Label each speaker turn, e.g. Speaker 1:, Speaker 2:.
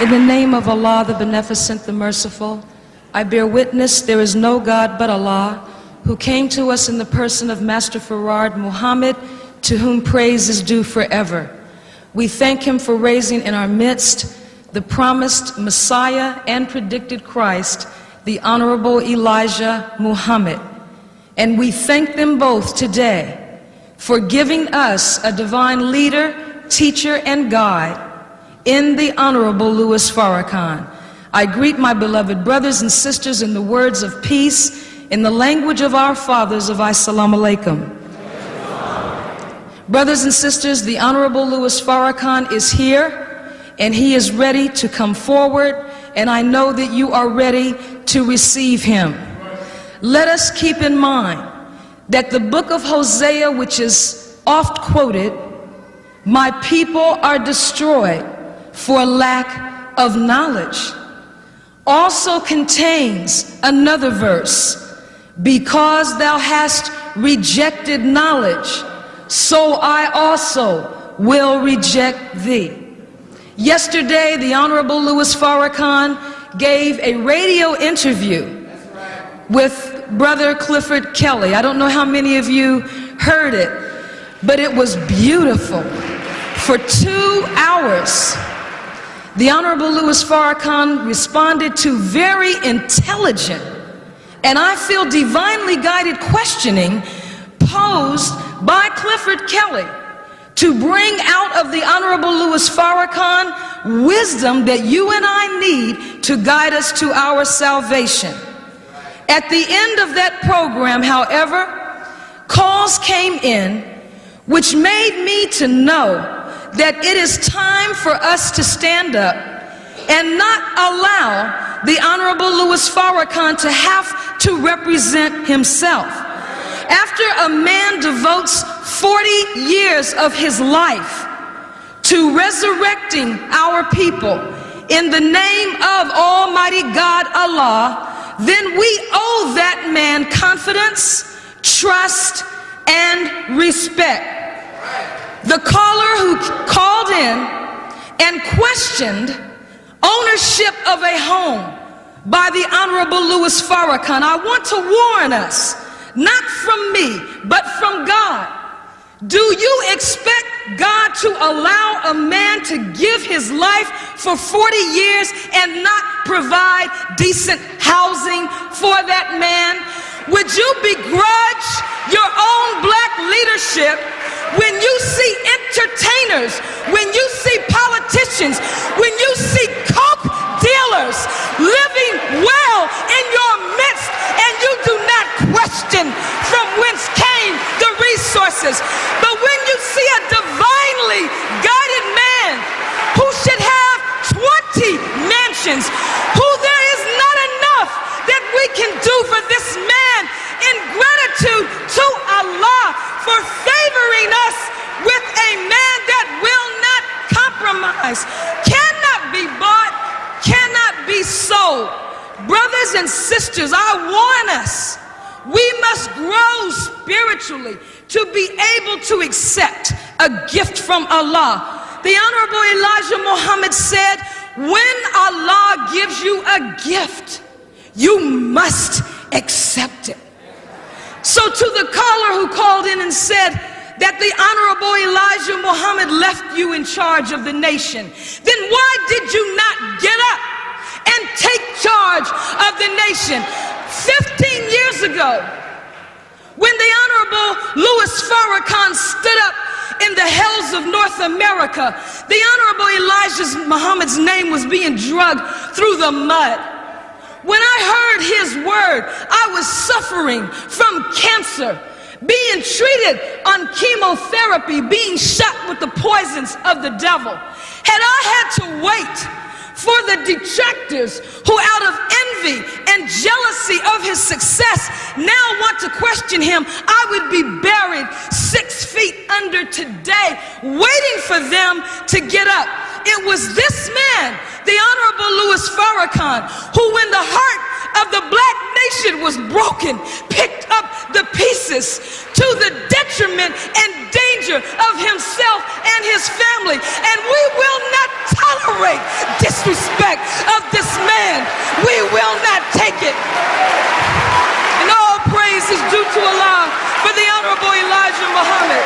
Speaker 1: In the name of Allah, the Beneficent, the Merciful, I bear witness there is no God but Allah, who came to us in the person of Master Farrakhan Muhammad, to whom praise is due forever. We thank him for raising in our midst the promised Messiah and predicted Christ, the Honorable Elijah Muhammad. And we thank them both today for giving us a divine leader, teacher, and guide in the Honorable Louis Farrakhan. I greet my beloved brothers and sisters in the words of peace, in the language of our fathers of As-Salaam, Alaikum. Brothers and sisters, the Honorable Louis Farrakhan is here, and he is ready to come forward, and I know that you are ready to receive him. Let us keep in mind that the book of Hosea, which is oft quoted, "My people are destroyed for lack of knowledge," also contains another verse, "Because thou hast rejected knowledge, so I also will reject thee." Yesterday, the Honorable Louis Farrakhan gave a radio interview with Brother Clifford Kelly. I don't know how many of you heard it, but it was beautiful. For 2 hours, the Honorable Louis Farrakhan responded to very intelligent, and I feel divinely guided questioning posed by Clifford Kelly to bring out of the Honorable Louis Farrakhan wisdom that you and I need to guide us to our salvation. At the end of that program, however, calls came in which made me to know that it is time for us to stand up and not allow the Honorable Louis Farrakhan to have to represent himself. After a man devotes 40 years of his life to resurrecting our people in the name of Almighty God Allah, then we owe that man confidence, trust, and respect. The caller who called in and questioned ownership of a home by the Honorable Louis Farrakhan, I want to warn us, not from me, but from God. Do you expect God to allow a man to give his life for 40 years and not provide decent housing for that man? Would you begrudge your own black leadership when you see entertainers, when you see politicians, when you see coke dealers living well in your midst, and you do not question from whence came the resources? But when you see a divinely guided man who should have 20 mansions, who there is not enough that we can do for this man in gratitude to Allah for favoring us with a man that will not compromise, cannot be bought, cannot be sold. Brothers and sisters, I warn us, we must grow spiritually to be able to accept a gift from Allah. The Honorable Elijah Muhammad said, when Allah gives you a gift, you must accept it. So to the caller who called in and said that the Honorable Elijah Muhammad left you in charge of the nation, then why did you not get up and take charge of the nation? 15 years ago, when the Honorable Louis Farrakhan stood up in the hells of North America, the Honorable Elijah Muhammad's name was being dragged through the mud. When I heard his word, I was suffering from cancer, being treated on chemotherapy, being shot with the poisons of the devil. Had I had to wait for the detractors who out of envy and jealousy of his success now want to question him, I would be buried 6 feet under today, waiting for them to get up. It was this man, the Honorable Louis Farrakhan, who when the heart of the black nation was broken, picked up the pieces to the detriment and danger of himself and his family. And we will not tolerate disrespect of this man. We will not take it. And all praise is due to Allah for the Honorable Elijah Muhammad.